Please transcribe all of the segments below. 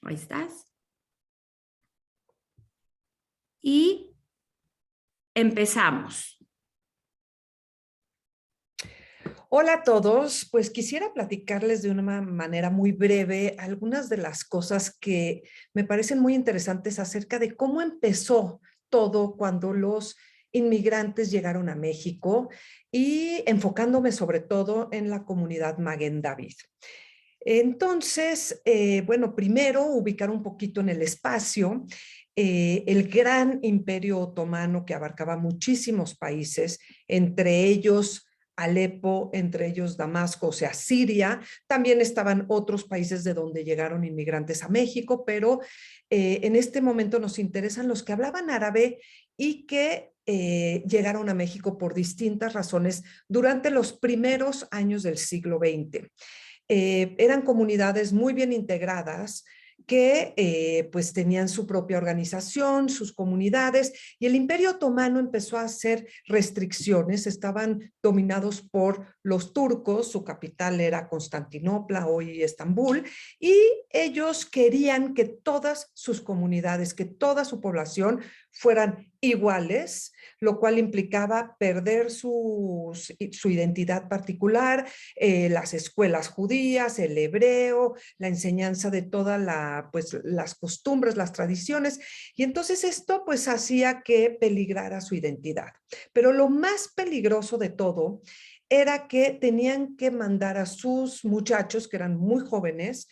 Ahí estás. Y empezamos. Hola a todos, pues quisiera platicarles de una manera muy breve algunas de las cosas que me parecen muy interesantes acerca de cómo empezó todo cuando los inmigrantes llegaron a México y enfocándome sobre todo en la comunidad Maguen David. Entonces, bueno, primero ubicar un poquito en el espacio el gran imperio otomano que abarcaba muchísimos países, entre ellos Alepo, entre ellos Damasco, o sea, Siria. También estaban otros países de donde llegaron inmigrantes a México, pero en este momento nos interesan los que hablaban árabe y que llegaron a México por distintas razones durante los primeros años del siglo XX. Eran comunidades muy bien integradas que pues tenían su propia organización, sus comunidades, y el Imperio Otomano empezó a hacer restricciones. Estaban dominados por los turcos, su capital era Constantinopla, hoy Estambul, y ellos querían que todas sus comunidades, que toda su población fueran iguales, lo cual implicaba perder su identidad particular, las escuelas judías, el hebreo, la enseñanza de todas pues, las costumbres, las tradiciones, y entonces esto pues hacía que peligrara su identidad. Pero lo más peligroso de todo era que tenían que mandar a sus muchachos, que eran muy jóvenes,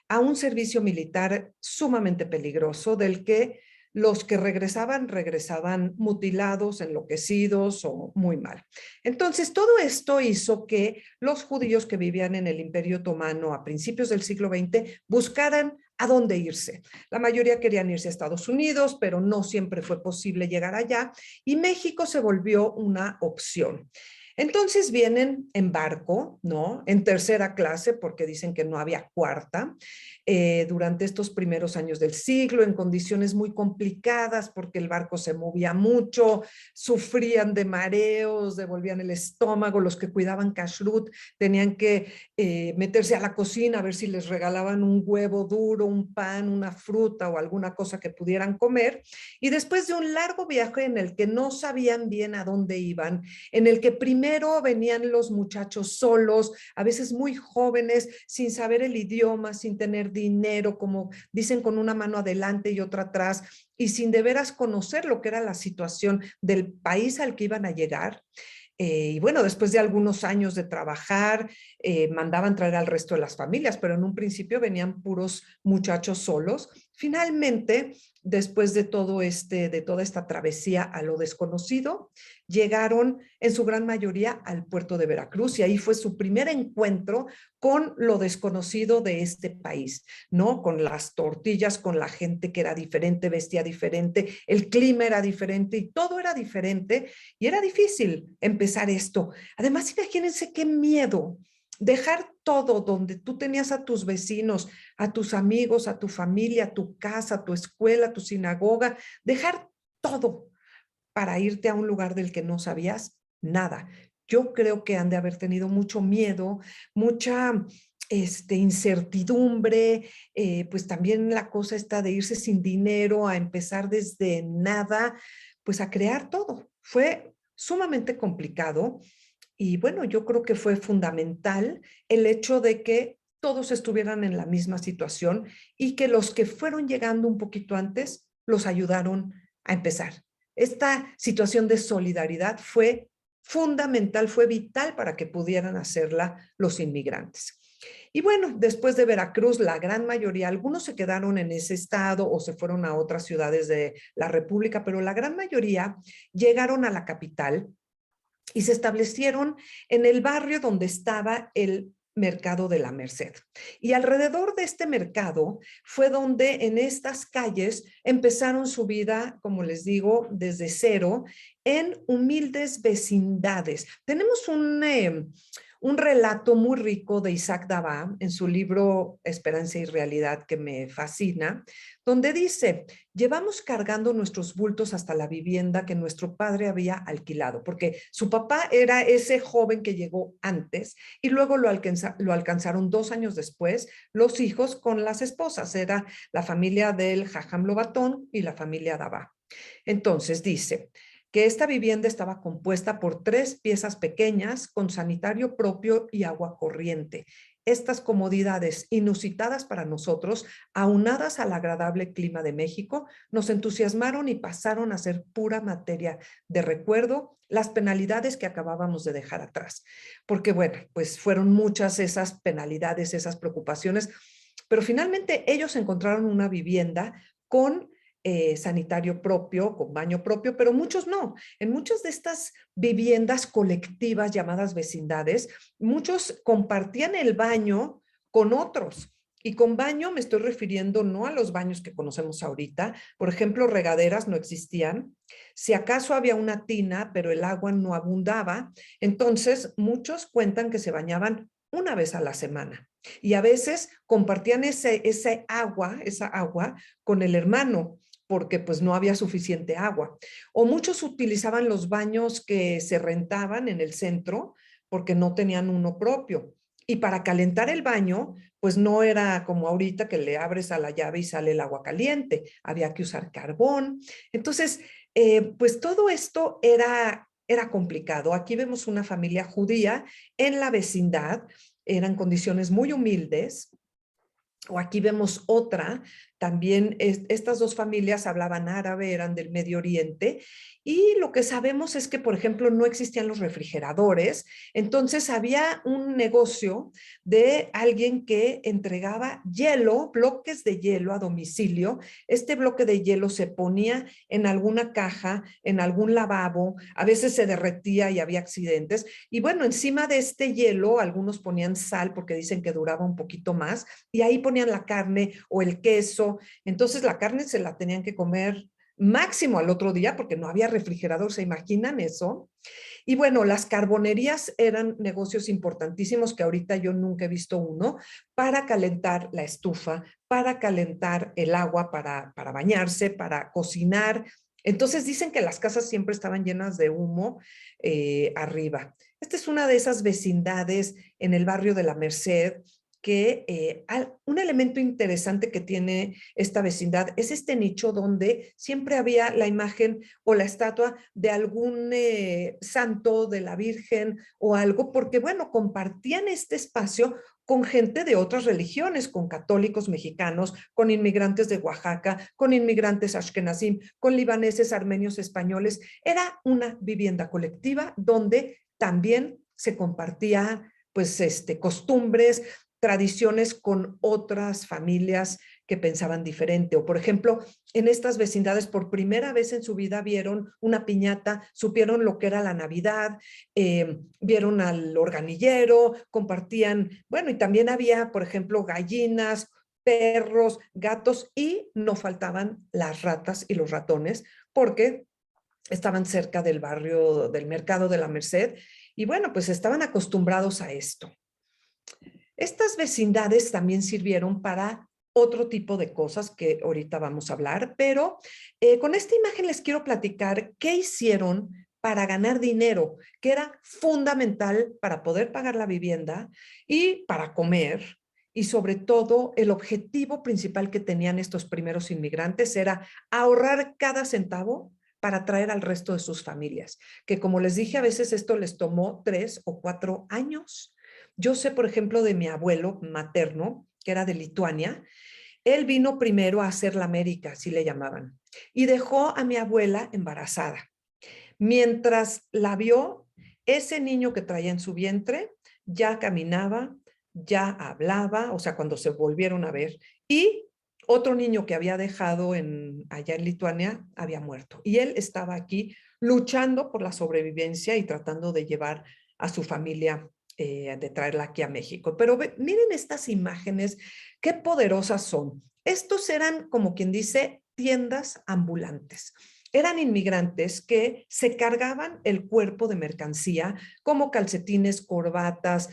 a un servicio militar sumamente peligroso, del que los que regresaban mutilados, enloquecidos o muy mal. Entonces, todo esto hizo que los judíos que vivían en el Imperio Otomano a principios del siglo XX buscaran a dónde irse. La mayoría querían irse a Estados Unidos, pero no siempre fue posible llegar allá, y México se volvió una opción. Entonces vienen en barco, ¿no? En tercera clase, porque dicen que no había cuarta, durante estos primeros años del siglo, en condiciones muy complicadas, porque el barco se movía mucho, sufrían de mareos, devolvían el estómago, los que cuidaban kashrut tenían que meterse a la cocina a ver si les regalaban un huevo duro, un pan, una fruta o alguna cosa que pudieran comer, y después de un largo viaje en el que no sabían bien a dónde iban, en el que primero venían los muchachos solos, a veces muy jóvenes, sin saber el idioma, sin tener dinero, como dicen, con una mano adelante y otra atrás, y sin de veras conocer lo que era la situación del país al que iban a llegar. Y bueno, después de algunos años de trabajar, mandaban traer al resto de las familias, pero en un principio venían puros muchachos solos. Finalmente, después de de toda esta travesía a lo desconocido, llegaron en su gran mayoría al puerto de Veracruz, y ahí fue su primer encuentro con lo desconocido de este país, ¿no? Con las tortillas, con la gente que era diferente, vestía diferente, el clima era diferente y todo era diferente, y era difícil empezar esto. Además, imagínense qué miedo dejar todo donde tú tenías a tus vecinos, a tus amigos, a tu familia, a tu casa, a tu escuela, a tu sinagoga, dejar todo para irte a un lugar del que no sabías nada. Yo creo que han de haber tenido mucho miedo, mucha incertidumbre, pues también la cosa está de irse sin dinero, a empezar desde nada, pues a crear todo. Fue sumamente complicado, y bueno, yo creo que fue fundamental el hecho de que todos estuvieran en la misma situación y que los que fueron llegando un poquito antes los ayudaron a empezar. Esta situación de solidaridad fue fundamental, fue vital para que pudieran hacerla los inmigrantes. Y bueno, después de Veracruz, la gran mayoría, algunos se quedaron en ese estado o se fueron a otras ciudades de la República, pero la gran mayoría llegaron a la capital y se establecieron en el barrio donde estaba el mercado de la Merced. Y alrededor de este mercado fue donde en estas calles empezaron su vida, como les digo, desde cero, en humildes vecindades. Tenemos un relato muy rico de Isaac Dabá en su libro Esperanza y Realidad, que me fascina, donde dice: llevamos cargando nuestros bultos hasta la vivienda que nuestro padre había alquilado, porque su papá era ese joven que llegó antes y luego lo alcanzaron 2 años después los hijos con las esposas. Era la familia del Jajam Lobatón y la familia Dabá. Entonces dice que esta vivienda estaba compuesta por 3 piezas pequeñas con sanitario propio y agua corriente. Estas comodidades inusitadas para nosotros, aunadas al agradable clima de México, nos entusiasmaron y pasaron a ser pura materia de recuerdo las penalidades que acabábamos de dejar atrás. Porque bueno, pues fueron muchas esas penalidades, esas preocupaciones, pero finalmente ellos encontraron una vivienda con sanitario propio, con baño propio, pero muchos no. En muchas de estas viviendas colectivas llamadas vecindades, muchos compartían el baño con otros. Y con baño me estoy refiriendo no a los baños que conocemos ahorita. Por ejemplo, regaderas no existían. Si acaso había una tina, pero el agua no abundaba, entonces muchos cuentan que se bañaban una vez a la semana. Y a veces compartían esa agua con el hermano, porque pues no había suficiente agua. O muchos utilizaban los baños que se rentaban en el centro porque no tenían uno propio. Y para calentar el baño, pues no era como ahorita que le abres a la llave y sale el agua caliente. Había que usar carbón. Entonces, pues todo esto era complicado. Aquí vemos una familia judía en la vecindad. Eran condiciones muy humildes. O aquí vemos otra, también estas dos familias hablaban árabe, eran del Medio Oriente, y lo que sabemos es que, por ejemplo, no existían los refrigeradores, entonces había un negocio de alguien que entregaba hielo, bloques de hielo a domicilio. Este bloque de hielo se ponía en alguna caja, en algún lavabo, a veces se derretía y había accidentes, y bueno, encima de este hielo algunos ponían sal porque dicen que duraba un poquito más, y ahí ponían la carne o el queso. Entonces la carne se la tenían que comer máximo al otro día porque no había refrigerador, ¿se imaginan eso? Y bueno, las carbonerías eran negocios importantísimos que ahorita yo nunca he visto uno, para calentar la estufa, para calentar el agua, para bañarse, para cocinar. Entonces dicen que las casas siempre estaban llenas de humo arriba. Esta es una de esas vecindades en el barrio de la Merced, que un elemento interesante que tiene esta vecindad es este nicho donde siempre había la imagen o la estatua de algún santo, de la Virgen o algo, porque bueno, compartían este espacio con gente de otras religiones, con católicos mexicanos, con inmigrantes de Oaxaca, con inmigrantes ashkenazim, con libaneses, armenios, españoles. Era una vivienda colectiva donde también se compartía pues costumbres, tradiciones con otras familias que pensaban diferente. O por ejemplo, en estas vecindades por primera vez en su vida vieron una piñata, supieron lo que era la Navidad, vieron al organillero, compartían, bueno, y también había, por ejemplo, gallinas, perros, gatos, y no faltaban las ratas y los ratones porque estaban cerca del barrio del Mercado de la Merced y bueno, pues estaban acostumbrados a esto. Estas vecindades también sirvieron para otro tipo de cosas que ahorita vamos a hablar, pero con esta imagen les quiero platicar qué hicieron para ganar dinero, que era fundamental para poder pagar la vivienda y para comer. Y sobre todo, el objetivo principal que tenían estos primeros inmigrantes era ahorrar cada centavo para traer al resto de sus familias, que como les dije, a veces esto les tomó 3 o 4 años. Yo sé, por ejemplo, de mi abuelo materno, que era de Lituania. Él vino primero a hacer la América, así le llamaban, y dejó a mi abuela embarazada. Mientras la vio, ese niño que traía en su vientre ya caminaba, ya hablaba, o sea, cuando se volvieron a ver, y otro niño que había dejado allá en Lituania había muerto. Y él estaba aquí luchando por la sobrevivencia y tratando de llevar a su familia, de traerla aquí a México. Pero miren estas imágenes, qué poderosas son. Estos eran, como quien dice, tiendas ambulantes. eran inmigrantes que se cargaban el cuerpo de mercancía, como calcetines, corbatas,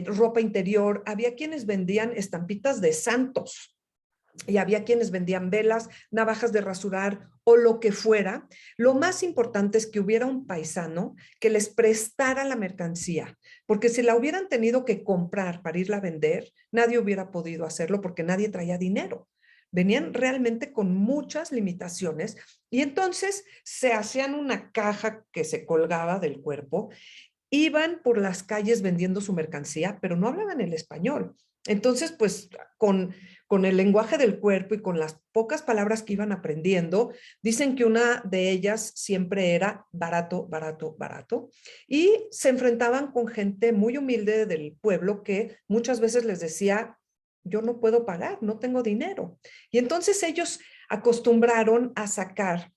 ropa interior. Había quienes vendían estampitas de santos y había quienes vendían velas, navajas de rasurar o lo que fuera. Lo más importante es que hubiera un paisano que les prestara la mercancía, porque si la hubieran tenido que comprar para irla a vender, nadie hubiera podido hacerlo porque nadie traía dinero. Venían realmente con muchas limitaciones y entonces se hacían una caja que se colgaba del cuerpo, iban por las calles vendiendo su mercancía, pero no hablaban el español. Entonces, pues con el lenguaje del cuerpo y con las pocas palabras que iban aprendiendo, dicen que una de ellas siempre era barato, barato, barato, y se enfrentaban con gente muy humilde del pueblo que muchas veces les decía, yo no puedo pagar, no tengo dinero. Y entonces ellos acostumbraron a sacar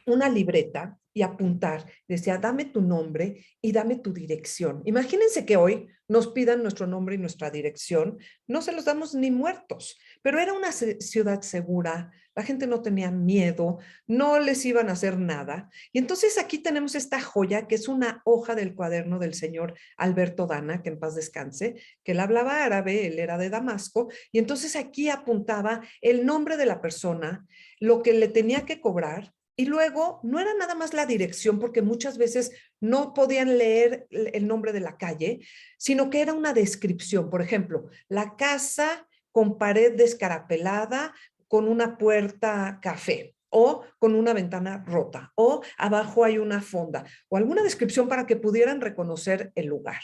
una libreta y apuntar. Decía, dame tu nombre y dame tu dirección. Imagínense que hoy nos pidan nuestro nombre y nuestra dirección. No se los damos ni muertos, pero era una ciudad segura. La gente no tenía miedo, no les iban a hacer nada. Y entonces aquí tenemos esta joya que es una hoja del cuaderno del señor Alberto Dana, que en paz descanse, que él hablaba árabe, él era de Damasco, y entonces aquí apuntaba el nombre de la persona, lo que le tenía que cobrar, y luego no era nada más la dirección, porque muchas veces no podían leer el nombre de la calle, sino que era una descripción. Por ejemplo, la casa con pared descarapelada, con una puerta café, o con una ventana rota, o abajo hay una fonda, o alguna descripción para que pudieran reconocer el lugar.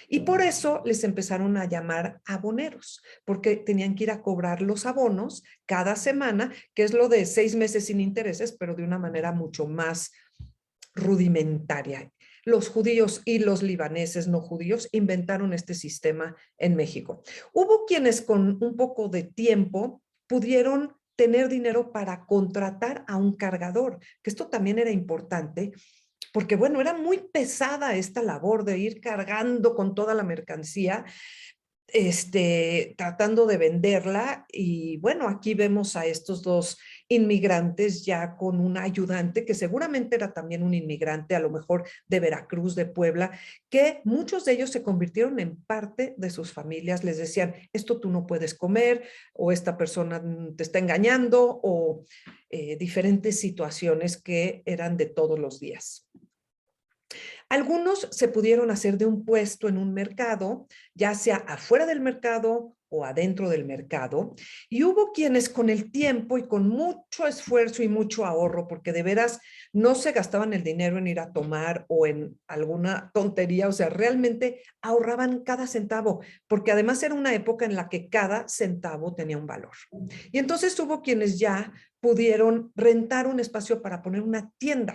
Y por eso les empezaron a llamar aboneros, porque tenían que ir a cobrar los abonos cada semana, que es lo de 6 meses sin intereses, pero de una manera mucho más rudimentaria. Los judíos y los libaneses no judíos inventaron este sistema en México. Hubo quienes con un poco de tiempo pudieron tener dinero para contratar a un cargador, que esto también era importante, porque bueno, era muy pesada esta labor de ir cargando con toda la mercancía, tratando de venderla. Y bueno, aquí vemos a estos dos inmigrantes ya con un ayudante que seguramente era también un inmigrante, a lo mejor de Veracruz, de Puebla, que muchos de ellos se convirtieron en parte de sus familias. Les decían, esto tú no puedes comer, o esta persona te está engañando, o diferentes situaciones que eran de todos los días. Algunos se pudieron hacer de un puesto en un mercado, ya sea afuera del mercado o adentro del mercado, y hubo quienes con el tiempo y con mucho esfuerzo y mucho ahorro, porque de veras no se gastaban el dinero en ir a tomar o en alguna tontería, o sea, realmente ahorraban cada centavo, porque además era una época en la que cada centavo tenía un valor. Y entonces hubo quienes ya pudieron rentar un espacio para poner una tienda.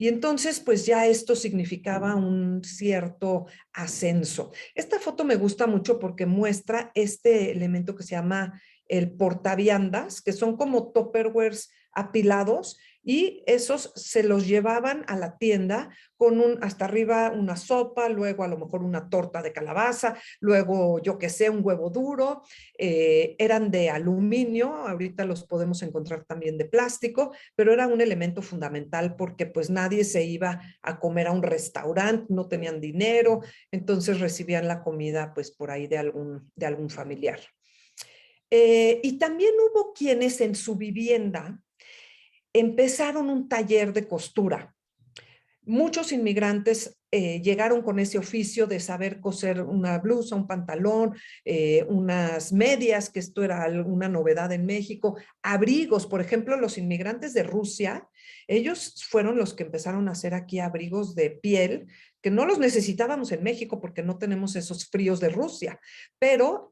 Y entonces, pues ya esto significaba un cierto ascenso. Esta foto me gusta mucho porque muestra este elemento que se llama el portaviandas, que son como tupperwares apilados, y esos se los llevaban a la tienda con hasta arriba una sopa, luego a lo mejor una torta de calabaza, luego yo que sé, un huevo duro. Eran de aluminio, ahorita los podemos encontrar también de plástico, pero era un elemento fundamental porque pues nadie se iba a comer a un restaurante, no tenían dinero, entonces recibían la comida pues por ahí de algún familiar. Y también hubo quienes en su vivienda empezaron un taller de costura. Muchos inmigrantes llegaron con ese oficio de saber coser una blusa, un pantalón, unas medias, que esto era una novedad en México, abrigos. Por ejemplo, los inmigrantes de Rusia, ellos fueron los que empezaron a hacer aquí abrigos de piel, que no los necesitábamos en México porque no tenemos esos fríos de Rusia, pero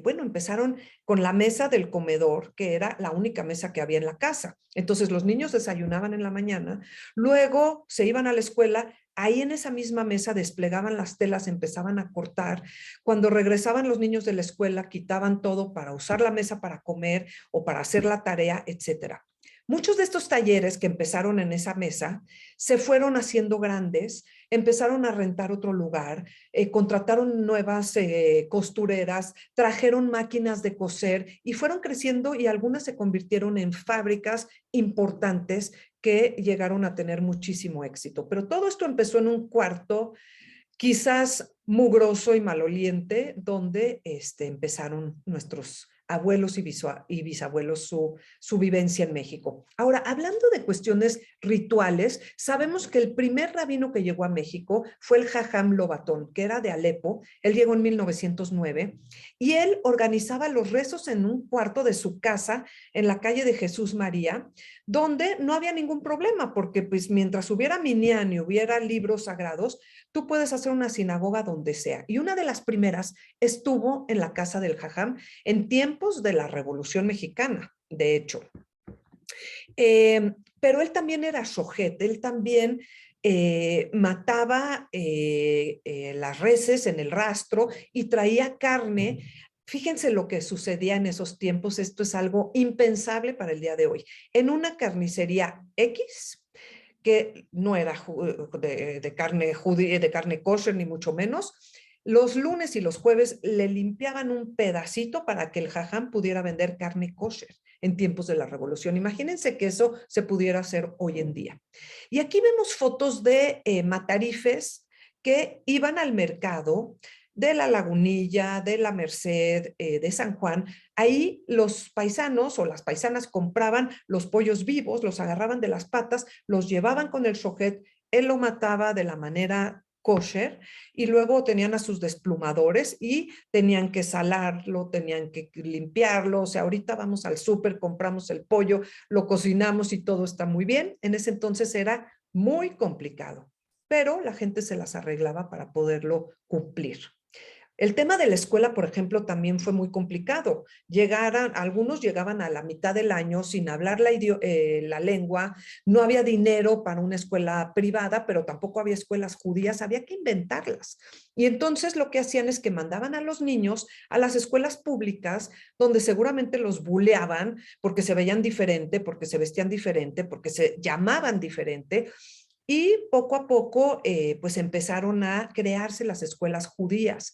bueno, empezaron con la mesa del comedor, que era la única mesa que había en la casa. Entonces los niños desayunaban en la mañana, luego se iban a la escuela, ahí en esa misma mesa desplegaban las telas, empezaban a cortar. Cuando regresaban los niños de la escuela, quitaban todo para usar la mesa para comer o para hacer la tarea, etcétera. Muchos de estos talleres que empezaron en esa mesa se fueron haciendo grandes, empezaron a rentar otro lugar, contrataron nuevas costureras, trajeron máquinas de coser y fueron creciendo y algunas se convirtieron en fábricas importantes que llegaron a tener muchísimo éxito. Pero todo esto empezó en un cuarto quizás mugroso y maloliente, donde empezaron nuestros abuelos y bisabuelos su vivencia en México. Ahora, hablando de cuestiones rituales, sabemos que el primer rabino que llegó a México fue el Jajam Lobatón, que era de Alepo. Él llegó en 1909 y él organizaba los rezos en un cuarto de su casa en la calle de Jesús María, donde no había ningún problema, porque pues mientras hubiera minyan y hubiera libros sagrados, tú puedes hacer una sinagoga donde sea. Y una de las primeras estuvo en la casa del Jajam en tiempos de la Revolución Mexicana, de hecho. Pero él también era shojet, él también mataba las reses en el rastro y traía carne. Fíjense lo que sucedía en esos tiempos, esto es algo impensable para el día de hoy. En una carnicería X, que no era de carne judía, de carne kosher, ni mucho menos, los lunes y los jueves le limpiaban un pedacito para que el jajam pudiera vender carne kosher en tiempos de la revolución. Imagínense que eso se pudiera hacer hoy en día. Y aquí vemos fotos de matarifes que iban al mercado de la Lagunilla, de la Merced, de San Juan. Ahí los paisanos o las paisanas compraban los pollos vivos, los agarraban de las patas, los llevaban con el shojet, él lo mataba de la manera kosher y luego tenían a sus desplumadores y tenían que salarlo, tenían que limpiarlo. O sea, ahorita vamos al súper, compramos el pollo, lo cocinamos y todo está muy bien. En ese entonces era muy complicado, pero la gente se las arreglaba para poderlo cumplir. El tema de la escuela, por ejemplo, también fue muy complicado. Algunos llegaban a la mitad del año sin hablar la lengua, no había dinero para una escuela privada, pero tampoco había escuelas judías, había que inventarlas. Y entonces lo que hacían es que mandaban a los niños a las escuelas públicas, donde seguramente los buleaban porque se veían diferente, porque se vestían diferente, porque se llamaban diferente. Y poco a poco, pues empezaron a crearse las escuelas judías.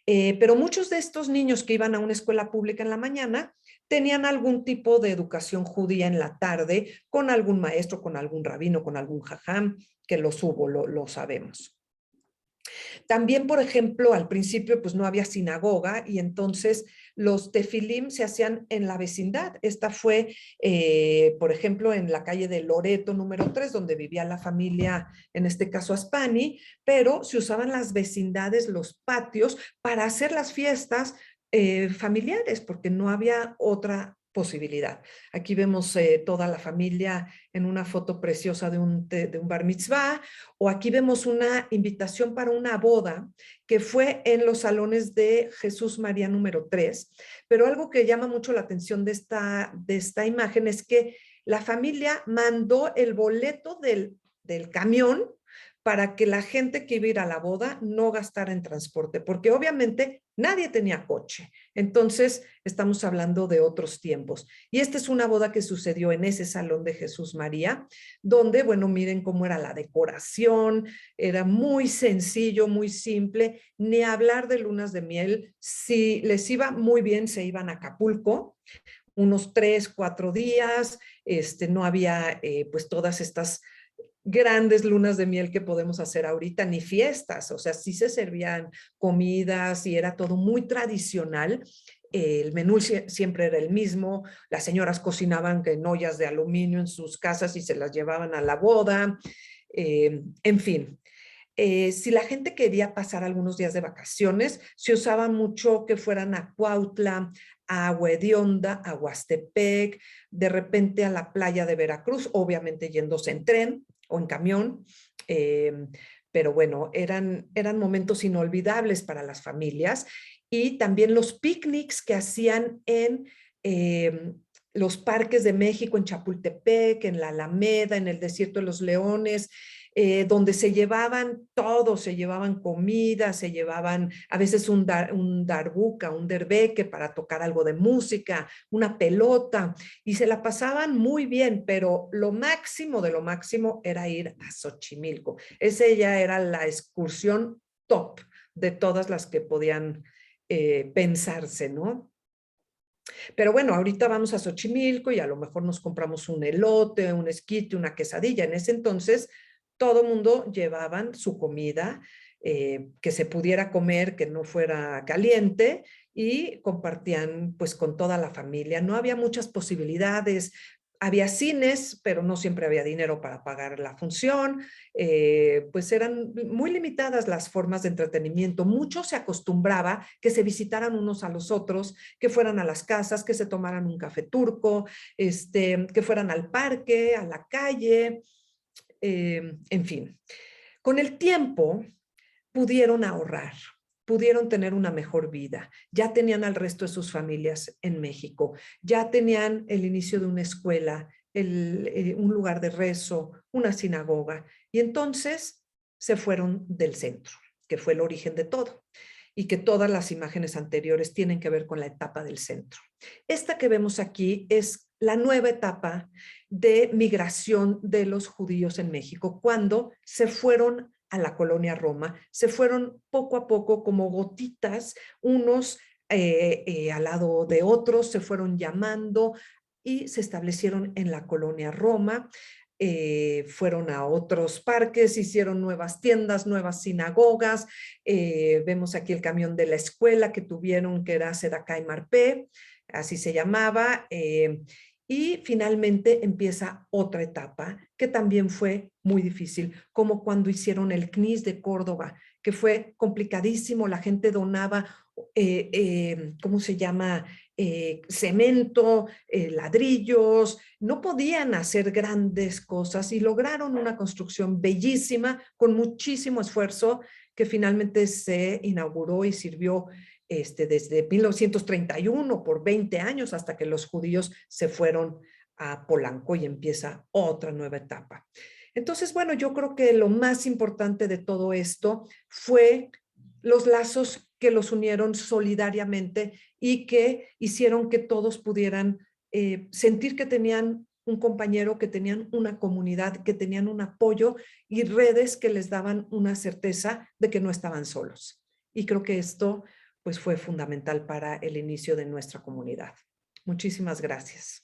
Pero muchos de estos niños que iban a una escuela pública en la mañana tenían algún tipo de educación judía en la tarde, con algún maestro, con algún rabino, con algún jajam, que los hubo, lo sabemos. También, por ejemplo, al principio pues no había sinagoga y entonces los tefilim se hacían en la vecindad. Esta fue, por ejemplo, en la calle de Loreto número 3, donde vivía la familia, en este caso Aspani, pero se usaban las vecindades, los patios, para hacer las fiestas familiares, porque no había otra posibilidad. Aquí vemos toda la familia en una foto preciosa de un bar mitzvah, o aquí vemos una invitación para una boda que fue en los salones de Jesús María número 3, pero algo que llama mucho la atención de esta imagen es que la familia mandó el boleto del camión para que la gente que iba a ir a la boda no gastara en transporte, porque obviamente nadie tenía coche. Entonces, estamos hablando de otros tiempos. Y esta es una boda que sucedió en ese salón de Jesús María, donde, bueno, miren cómo era la decoración, era muy sencillo, muy simple, ni hablar de lunas de miel. Si les iba muy bien, se iban a Acapulco, unos 3, 4 días, no había pues todas estas grandes lunas de miel que podemos hacer ahorita, ni fiestas, o sea, sí se servían comidas y era todo muy tradicional. El menú siempre era el mismo, las señoras cocinaban en ollas de aluminio en sus casas y se las llevaban a la boda, en fin. Si la gente quería pasar algunos días de vacaciones, se usaba mucho que fueran a Cuautla, a Agua Hedionda, a Huastepec, de repente a la playa de Veracruz, obviamente yéndose en tren o en camión, pero bueno, eran momentos inolvidables para las familias y también los picnics que hacían en los parques de México, en Chapultepec, en la Alameda, en el Desierto de los Leones, donde se llevaban todo, se llevaban comida, se llevaban a veces un darbuka, un derbeque para tocar algo de música, una pelota, y se la pasaban muy bien, pero lo máximo de lo máximo era ir a Xochimilco. Esa ya era la excursión top de todas las que podían pensarse, ¿no? Pero bueno, ahorita vamos a Xochimilco y a lo mejor nos compramos un elote, un esquite, una quesadilla. En ese entonces, todo mundo llevaban su comida, que se pudiera comer, que no fuera caliente, y compartían pues con toda la familia. No había muchas posibilidades. Había cines, pero no siempre había dinero para pagar la función. Pues eran muy limitadas las formas de entretenimiento. Mucho se acostumbraba que se visitaran unos a los otros, que fueran a las casas, que se tomaran un café turco, que fueran al parque, a la calle, en fin. Con el tiempo pudieron ahorrar, pudieron tener una mejor vida, ya tenían al resto de sus familias en México, ya tenían el inicio de una escuela, un lugar de rezo, una sinagoga, y entonces se fueron del centro, que fue el origen de todo, y que todas las imágenes anteriores tienen que ver con la etapa del centro. Esta que vemos aquí es la nueva etapa de migración de los judíos en México, cuando se fueron a la colonia Roma, se fueron poco a poco como gotitas, unos al lado de otros, se fueron llamando y se establecieron en la colonia Roma. Fueron a otros parques, hicieron nuevas tiendas, nuevas sinagogas. Vemos aquí el camión de la escuela que tuvieron, que era Sedacá y Marpé, así se llamaba. Y finalmente empieza otra etapa que también fue muy difícil, como cuando hicieron el CNIS de Córdoba, que fue complicadísimo. La gente donaba, ¿cómo se llama? Cemento, ladrillos. No podían hacer grandes cosas y lograron una construcción bellísima con muchísimo esfuerzo, que finalmente se inauguró y sirvió desde 1931 por 20 años, hasta que los judíos se fueron a Polanco y empieza otra nueva etapa. Entonces, bueno, yo creo que lo más importante de todo esto fue los lazos que los unieron solidariamente y que hicieron que todos pudieran sentir que tenían un compañero, que tenían una comunidad, que tenían un apoyo y redes que les daban una certeza de que no estaban solos. Y creo que esto pues fue fundamental para el inicio de nuestra comunidad. Muchísimas gracias.